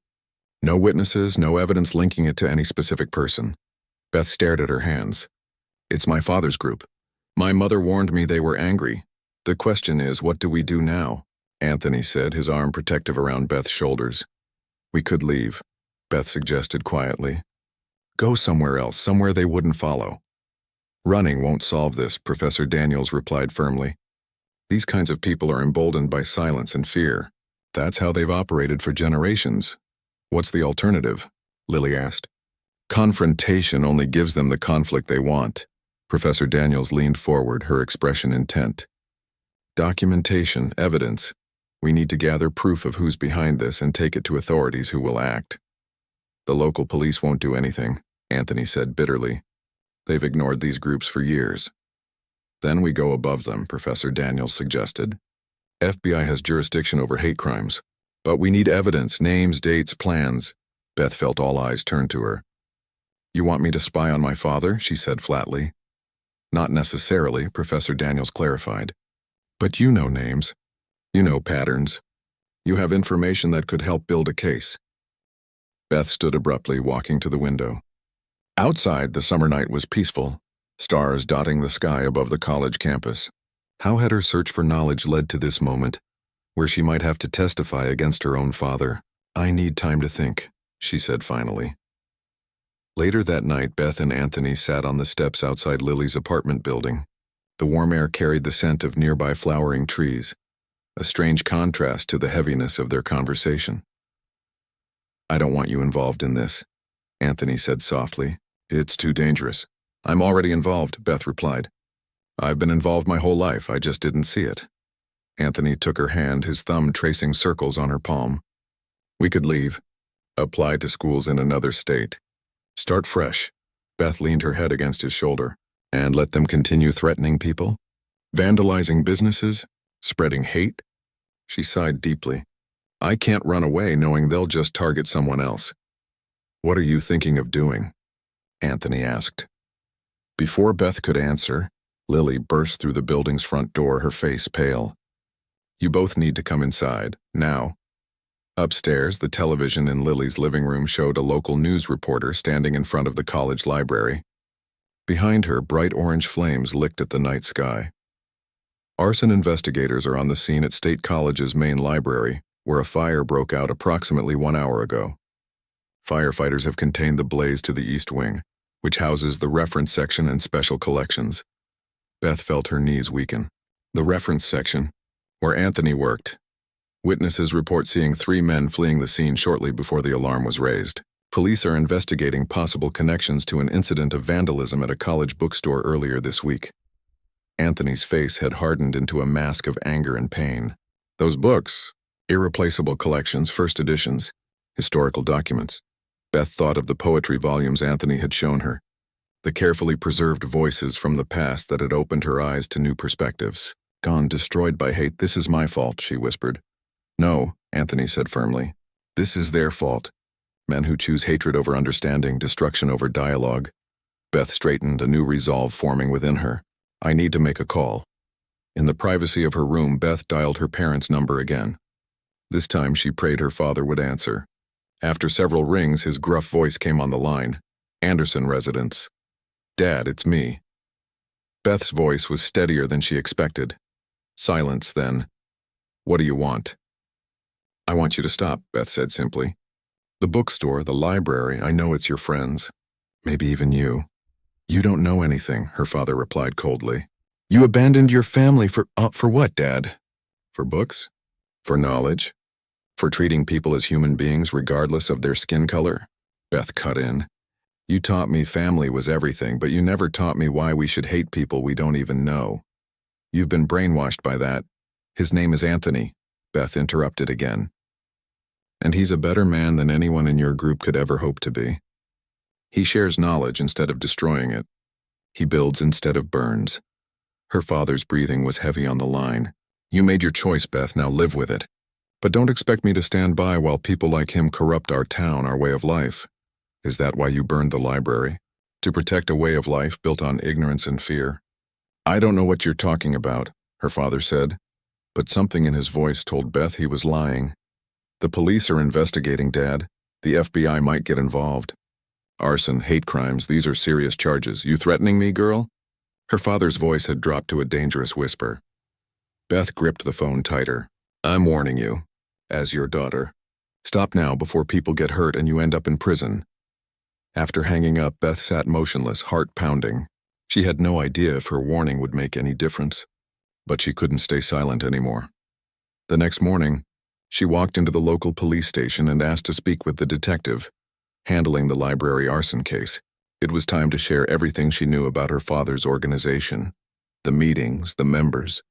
"No witnesses, no evidence linking it to any specific person." Beth stared at her hands. "It's my father's group. My mother warned me they were angry. The question is, what do we do now?" Anthony said, his arm protective around Beth's shoulders. "We could leave," Beth suggested quietly. "Go somewhere else, somewhere they wouldn't follow." "Running won't solve this," Professor Daniels replied firmly. "These kinds of people are emboldened by silence and fear. That's how they've operated for generations." "What's the alternative?" Lily asked. "Confrontation only gives them the conflict they want." Professor Daniels leaned forward, her expression intent. "Documentation, evidence. We need to gather proof of who's behind this and take it to authorities who will act." "The local police won't do anything," Anthony said bitterly. "They've ignored these groups for years." "Then we go above them," Professor Daniels suggested. "FBI has jurisdiction over hate crimes. But we need evidence, names, dates, plans." Beth felt all eyes turn to her. "You want me to spy on my father?" she said flatly. "Not necessarily," Professor Daniels clarified. "But you know names. You know patterns. You have information that could help build a case." Beth stood abruptly, walking to the window. Outside, the summer night was peaceful, stars dotting the sky above the college campus. How had her search for knowledge led to this moment, where she might have to testify against her own father? "I need time to think," she said finally. Later that night, Beth and Anthony sat on the steps outside Lily's apartment building. The warm air carried the scent of nearby flowering trees, a strange contrast to the heaviness of their conversation. "I don't want you involved in this," Anthony said softly. "It's too dangerous." "I'm already involved," Beth replied. "I've been involved my whole life, I just didn't see it." Anthony took her hand, his thumb tracing circles on her palm. "We could leave. Apply to schools in another state. Start fresh." Beth leaned her head against his shoulder. "And let them continue threatening people? Vandalizing businesses? Spreading hate?" She sighed deeply. "I can't run away knowing they'll just target someone else." "What are you thinking of doing?" Anthony asked. Before Beth could answer, Lily burst through the building's front door, her face pale. "You both need to come inside, now." Upstairs, the television in Lily's living room showed a local news reporter standing in front of the college library. Behind her, bright orange flames licked at the night sky. "Arson investigators are on the scene at State College's main library, where a fire broke out approximately 1 hour ago. Firefighters have contained the blaze to the East Wing, which houses the reference section and special collections." Beth felt her knees weaken. The reference section, where Anthony worked. Witnesses report seeing 3 men fleeing the scene shortly before the alarm was raised. Police are investigating possible connections to an incident of vandalism at a college bookstore earlier this week. Anthony's face had hardened into a mask of anger and pain. Those books, irreplaceable collections, first editions, historical documents. Beth thought of the poetry volumes Anthony had shown her, the carefully preserved voices from the past that had opened her eyes to new perspectives. Gone, destroyed by hate. This is my fault, she whispered. No, Anthony said firmly. This is their fault. Men who choose hatred over understanding, destruction over dialogue. Beth straightened, a new resolve forming within her. I need to make a call. In the privacy of her room, Beth dialed her parents' number again. This time she prayed her father would answer. After several rings, his gruff voice came on the line. Anderson residence. Dad, it's me. Beth's voice was steadier than she expected. Silence, then. What do you want? I want you to stop, Beth said simply. The bookstore, the library, I know it's your friends. Maybe even you. You don't know anything, her father replied coldly. You abandoned your family for what, Dad? For books? For knowledge? For treating people as human beings regardless of their skin color? Beth cut in. You taught me family was everything, but you never taught me why we should hate people we don't even know. You've been brainwashed by that. His name is Anthony, Beth interrupted again. And he's a better man than anyone in your group could ever hope to be. He shares knowledge instead of destroying it. He builds instead of burns. Her father's breathing was heavy on the line. You made your choice, Beth, now live with it. But don't expect me to stand by while people like him corrupt our town, our way of life. Is that why you burned the library? To protect a way of life built on ignorance and fear? I don't know what you're talking about, her father said, but something in his voice told Beth he was lying. The police are investigating, Dad. The FBI might get involved. Arson, hate crimes, these are serious charges. You threatening me, girl? Her father's voice had dropped to a dangerous whisper. Beth gripped the phone tighter. I'm warning you, as your daughter. Stop now before people get hurt and you end up in prison. After hanging up, Beth sat motionless, heart pounding. She had no idea if her warning would make any difference, but she couldn't stay silent anymore. The next morning, she walked into the local police station and asked to speak with the detective handling the library arson case. It was time to share everything she knew about her father's organization, the meetings, the members,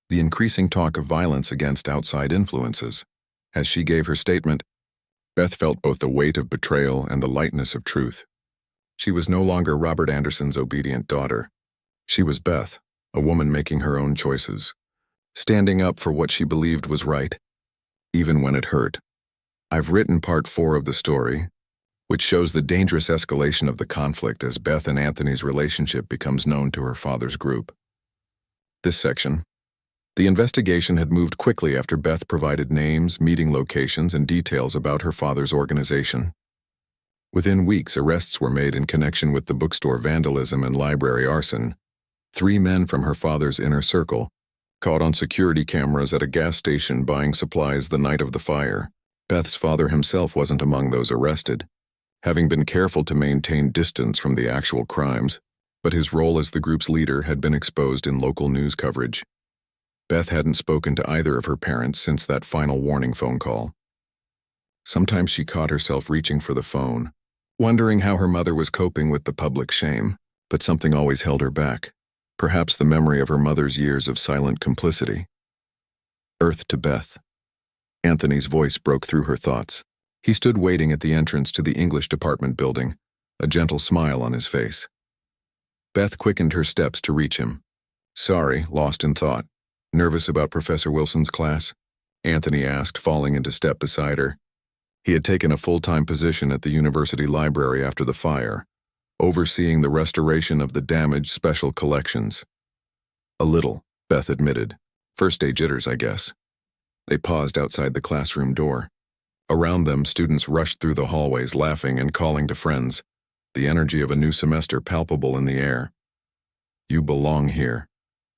the increasing talk of violence against outside influences. As she gave her statement, Beth felt both the weight of betrayal and the lightness of truth. She was no longer Robert Anderson's obedient daughter. She was Beth, a woman making her own choices, standing up for what she believed was right, even when it hurt. I've written part 4 of the story, which shows the dangerous escalation of the conflict as Beth and Anthony's relationship becomes known to her father's group. This section. The investigation had moved quickly after Beth provided names, meeting locations, and details about her father's organization. Within weeks, arrests were made in connection with the bookstore vandalism and library arson. 3 men from her father's inner circle, caught on security cameras at a gas station buying supplies the night of the fire. Beth's father himself wasn't among those arrested, having been careful to maintain distance from the actual crimes, but his role as the group's leader had been exposed in local news coverage. Beth hadn't spoken to either of her parents since that final warning phone call. Sometimes she caught herself reaching for the phone, wondering how her mother was coping with the public shame, but something always held her back, perhaps the memory of her mother's years of silent complicity. Earth to Beth. Anthony's voice broke through her thoughts. He stood waiting at the entrance to the English department building, a gentle smile on his face. Beth quickened her steps to reach him. Sorry, lost in thought. Nervous about Professor Wilson's class? Anthony asked, falling into step beside her. He had taken a full-time position at the university library after the fire, overseeing the restoration of the damaged special collections. A little, Beth admitted. First-day jitters, I guess. They paused outside the classroom door. Around them, students rushed through the hallways, laughing and calling to friends, the energy of a new semester palpable in the air. You belong here,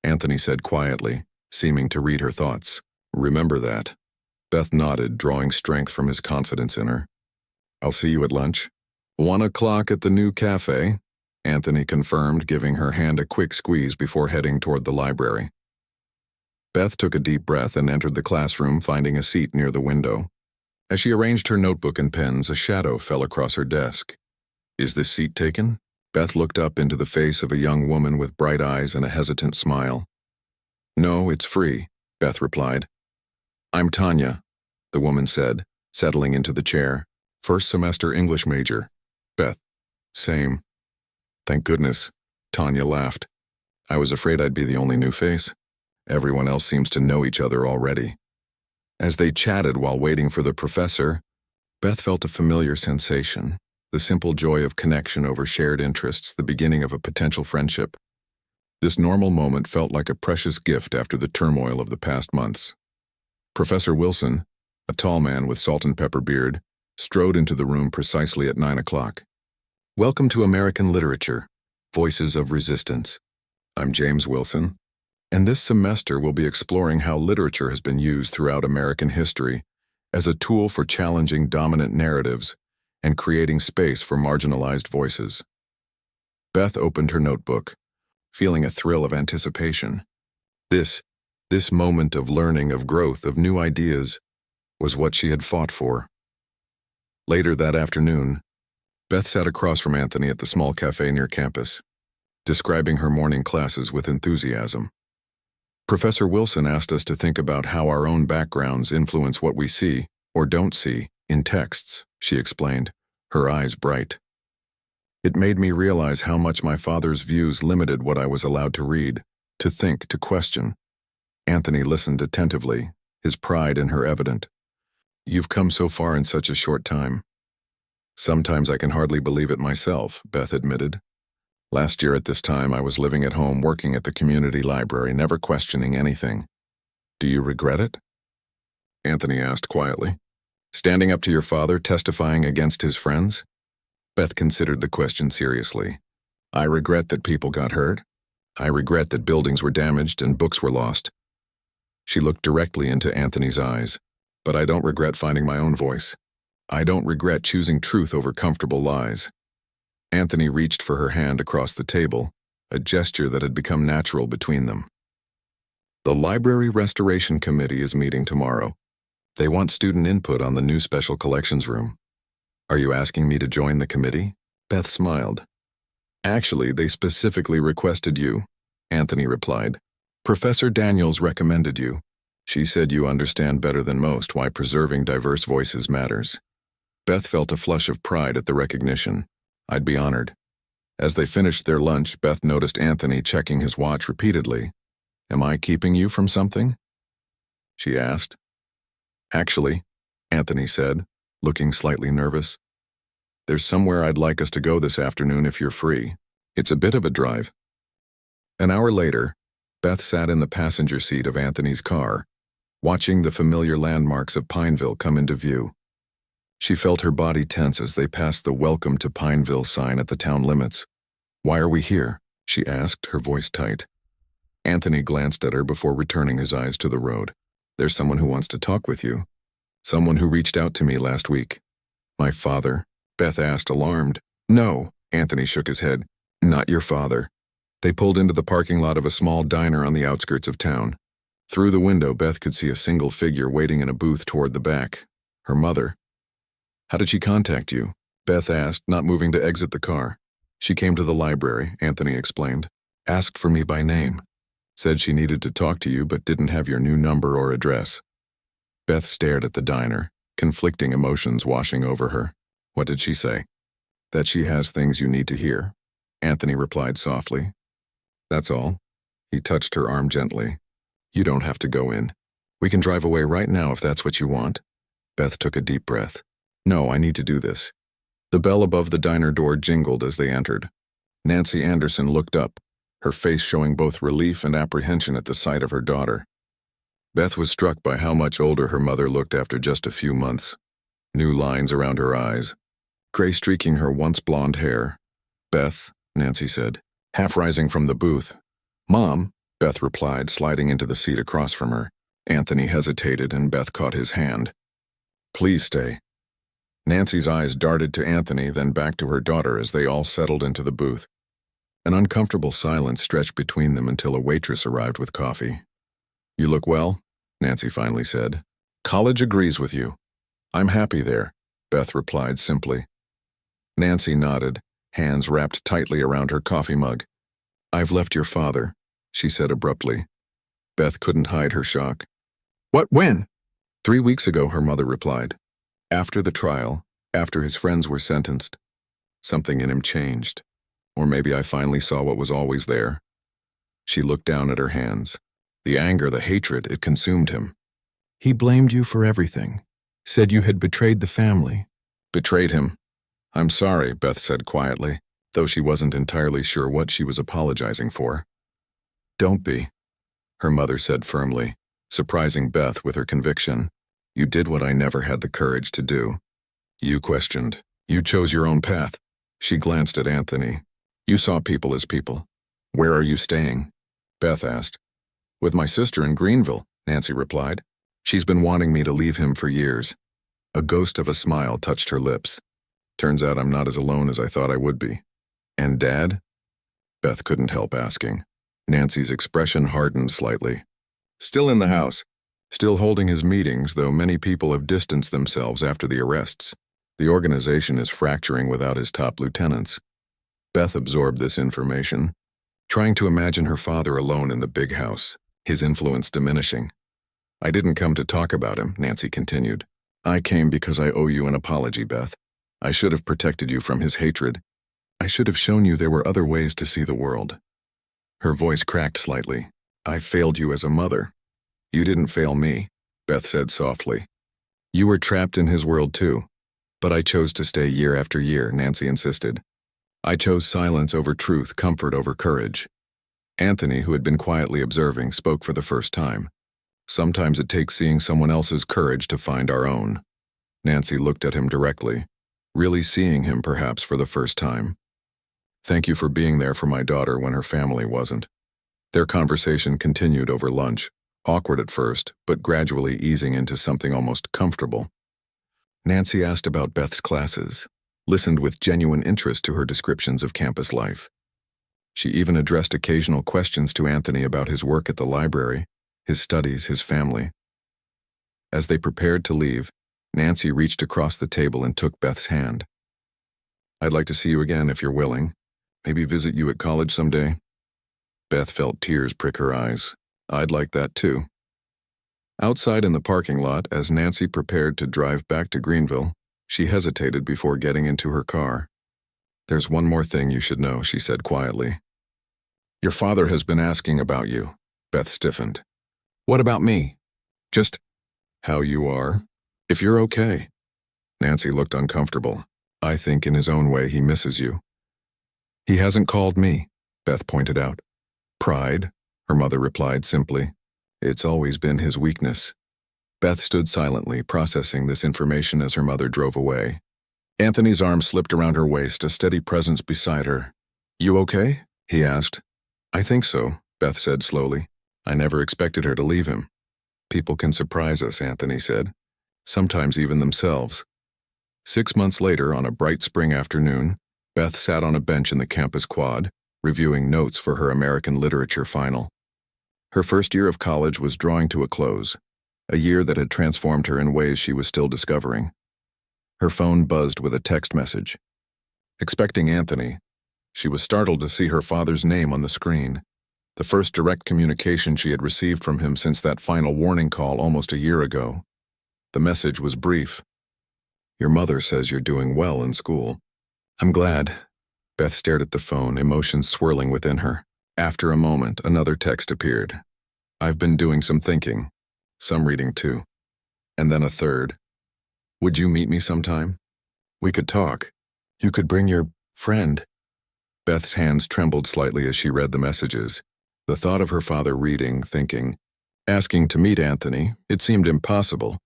Anthony said quietly, seeming to read her thoughts. Remember that. Beth nodded, drawing strength from his confidence in her. I'll see you at lunch. 1 o'clock at the new cafe, Anthony confirmed, giving her hand a quick squeeze before heading toward the library. Beth took a deep breath and entered the classroom, finding a seat near the window. As she arranged her notebook and pens, a shadow fell across her desk. "Is this seat taken?" Beth looked up into the face of a young woman with bright eyes and a hesitant smile. "No, it's free," Beth replied. "I'm Tanya," the woman said, settling into the chair. "First semester English major." Beth: "Same." "Thank goodness," Tanya laughed. "I was afraid I'd be the only new face. Everyone else seems to know each other already." As they chatted while waiting for the professor, Beth felt a familiar sensation, the simple joy of connection over shared interests, the beginning of a potential friendship. This normal moment felt like a precious gift after the turmoil of the past months. Professor Wilson, a tall man with salt and pepper beard, strode into the room precisely at 9 o'clock. "Welcome to American Literature, Voices of Resistance. I'm James Wilson, and this semester we'll be exploring how literature has been used throughout American history as a tool for challenging dominant narratives and creating space for marginalized voices." Beth opened her notebook, feeling a thrill of anticipation. This moment of learning, of growth, of new ideas, was what she had fought for. Later that afternoon, Beth sat across from Anthony at the small cafe near campus, describing her morning classes with enthusiasm. "Professor Wilson asked us to think about how our own backgrounds influence what we see, or don't see, in texts," she explained, her eyes bright. "It made me realize how much my father's views limited what I was allowed to read, to think, to question." Anthony listened attentively, his pride in her evident. "You've come so far in such a short time." "Sometimes I can hardly believe it myself," Beth admitted. "Last year at this time I was living at home working at the community library, never questioning anything." "Do you regret it?" Anthony asked quietly. "Standing up to your father, testifying against his friends?" Beth considered the question seriously. "I regret that people got hurt. I regret that buildings were damaged and books were lost." She looked directly into Anthony's eyes. "But I don't regret finding my own voice. I don't regret choosing truth over comfortable lies." Anthony reached for her hand across the table, a gesture that had become natural between them. "The Library Restoration Committee is meeting tomorrow. They want student input on the new special collections room. Are you asking me to join the committee?" Beth smiled. "Actually, they specifically requested you," Anthony replied. "Professor Daniels recommended you. She said you understand better than most why preserving diverse voices matters." Beth felt a flush of pride at the recognition. "I'd be honored." As they finished their lunch, Beth noticed Anthony checking his watch repeatedly. "Am I keeping you from something?" she asked. "Actually," Anthony said, looking slightly nervous, "there's somewhere I'd like us to go this afternoon if you're free. It's a bit of a drive." An hour later, Beth sat in the passenger seat of Anthony's car, watching the familiar landmarks of Pineville come into view. She felt her body tense as they passed the "Welcome to Pineville" sign at the town limits. "Why are we here?" she asked, her voice tight. Anthony glanced at her before returning his eyes to the road. "There's someone who wants to talk with you. Someone who reached out to me last week." "My father?" Beth asked, alarmed. "No," Anthony shook his head. "Not your father." They pulled into the parking lot of a small diner on the outskirts of town. Through the window, Beth could see a single figure waiting in a booth toward the back. Her mother. "How did she contact you?" Beth asked, not moving to exit the car. "She came to the library," Anthony explained. "Asked for me by name. Said she needed to talk to you but didn't have your new number or address." Beth stared at the diner, conflicting emotions washing over her. "What did she say?" "That she has things you need to hear," Anthony replied softly. "That's all." He touched her arm gently. "You don't have to go in. We can drive away right now if that's what you want." Beth took a deep breath. "No, I need to do this." The bell above the diner door jingled as they entered. Nancy Anderson looked up, her face showing both relief and apprehension at the sight of her daughter. Beth was struck by how much older her mother looked after just a few months. New lines around her eyes, gray streaking her once blonde hair. "Beth," Nancy said, half rising from the booth. "Mom," Beth replied, sliding into the seat across from her. Anthony hesitated and Beth caught his hand. "Please stay." Nancy's eyes darted to Anthony, then back to her daughter as they all settled into the booth. An uncomfortable silence stretched between them until a waitress arrived with coffee. You look well, Nancy finally said. College agrees with you. I'm happy there, Beth replied simply. Nancy nodded, hands wrapped tightly around her coffee mug. I've left your father, she said abruptly. Beth couldn't hide her shock. What, when? 3 weeks ago, her mother replied. After the trial, after his friends were sentenced. Something in him changed. Or maybe I finally saw what was always there. She looked down at her hands. The anger, the hatred, it consumed him. He blamed you for everything. Said you had betrayed the family. Betrayed him? I'm sorry, Beth said quietly, though she wasn't entirely sure what she was apologizing for. Don't be, her mother said firmly, surprising Beth with her conviction. You did what I never had the courage to do. You questioned. You chose your own path. She glanced at Anthony. You saw people as people. Where are you staying? Beth asked. With my sister in Greenville, Nancy replied. She's been wanting me to leave him for years. A ghost of a smile touched her lips. Turns out I'm not as alone as I thought I would be. And Dad? Beth couldn't help asking. Nancy's expression hardened slightly. Still in the house. Still holding his meetings, though many people have distanced themselves after the arrests. The organization is fracturing without his top lieutenants. Beth absorbed this information, trying to imagine her father alone in the big house, his influence diminishing. I didn't come to talk about him, Nancy continued. I came because I owe you an apology, Beth. I should have protected you from his hatred. I should have shown you there were other ways to see the world. Her voice cracked slightly. I failed you as a mother. You didn't fail me, Beth said softly. You were trapped in his world too. But I chose to stay year after year, Nancy insisted. I chose silence over truth, comfort over courage. Anthony, who had been quietly observing, spoke for the first time. Sometimes it takes seeing someone else's courage to find our own. Nancy looked at him directly, really seeing him perhaps for the first time. Thank you for being there for my daughter when her family wasn't. Their conversation continued over lunch, awkward at first, but gradually easing into something almost comfortable. Nancy asked about Beth's classes, listened with genuine interest to her descriptions of campus life. She even addressed occasional questions to Anthony about his work at the library, his studies, his family. As they prepared to leave, Nancy reached across the table and took Beth's hand. I'd like to see you again if you're willing. Maybe visit you at college someday. Beth felt tears prick her eyes. I'd like that too. Outside in the parking lot, as Nancy prepared to drive back to Greenville, she hesitated before getting into her car. There's one more thing you should know, she said quietly. Your father has been asking about you. Beth stiffened. What about me? Just how you are. If you're okay. Nancy looked uncomfortable. I think in his own way he misses you. He hasn't called me, Beth pointed out. Pride, her mother replied simply. It's always been his weakness. Beth stood silently, processing this information as her mother drove away. Anthony's arm slipped around her waist, a steady presence beside her. You okay? He asked. I think so, Beth said slowly. I never expected her to leave him. People can surprise us, Anthony said. Sometimes even themselves. 6 months later, on a bright spring afternoon, Beth sat on a bench in the campus quad, reviewing notes for her American literature final. Her first year of college was drawing to a close, a year that had transformed her in ways she was still discovering. Her phone buzzed with a text message. Expecting Anthony, she was startled to see her father's name on the screen, the first direct communication she had received from him since that final warning call almost a year ago. The message was brief. Your mother says you're doing well in school. I'm glad. Beth stared at the phone, emotions swirling within her. After a moment, another text appeared. I've been doing some thinking, some reading too. And then a third. Would you meet me sometime? We could talk. You could bring your friend. Beth's hands trembled slightly as she read the messages. The thought of her father reading, thinking, asking to meet Anthony, it seemed impossible.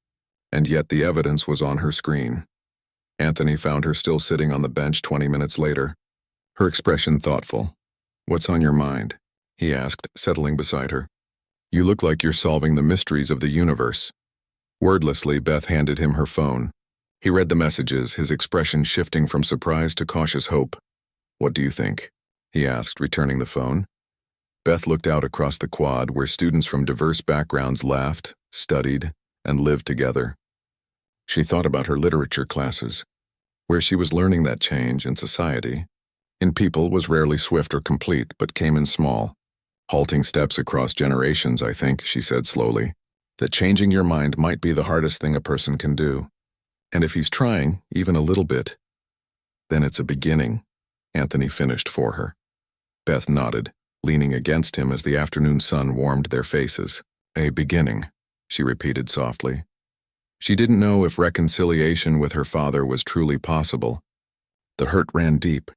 And yet the evidence was on her screen. Anthony found her still sitting on the bench 20 minutes later, her expression thoughtful. What's on your mind? He asked, settling beside her. You look like you're solving the mysteries of the universe. Wordlessly, Beth handed him her phone. He read the messages, his expression shifting from surprise to cautious hope. What do you think? He asked, returning the phone. Beth looked out across the quad where students from diverse backgrounds laughed, studied, and lived together. She thought about her literature classes, where she was learning that change in society, in people, was rarely swift or complete, but came in small, halting steps across generations. I think, she said slowly, that changing your mind might be the hardest thing a person can do. And if he's trying, even a little bit, then it's a beginning, Anthony finished for her. Beth nodded, leaning against him as the afternoon sun warmed their faces. A beginning, she repeated softly. She didn't know if reconciliation with her father was truly possible. The hurt ran deep,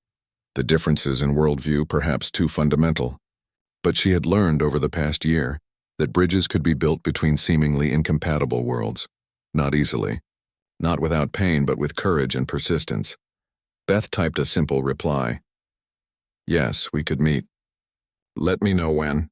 the differences in worldview perhaps too fundamental. But she had learned over the past year that bridges could be built between seemingly incompatible worlds. Not easily. Not without pain, but with courage and persistence. Beth typed a simple reply. Yes, we could meet. Let me know when.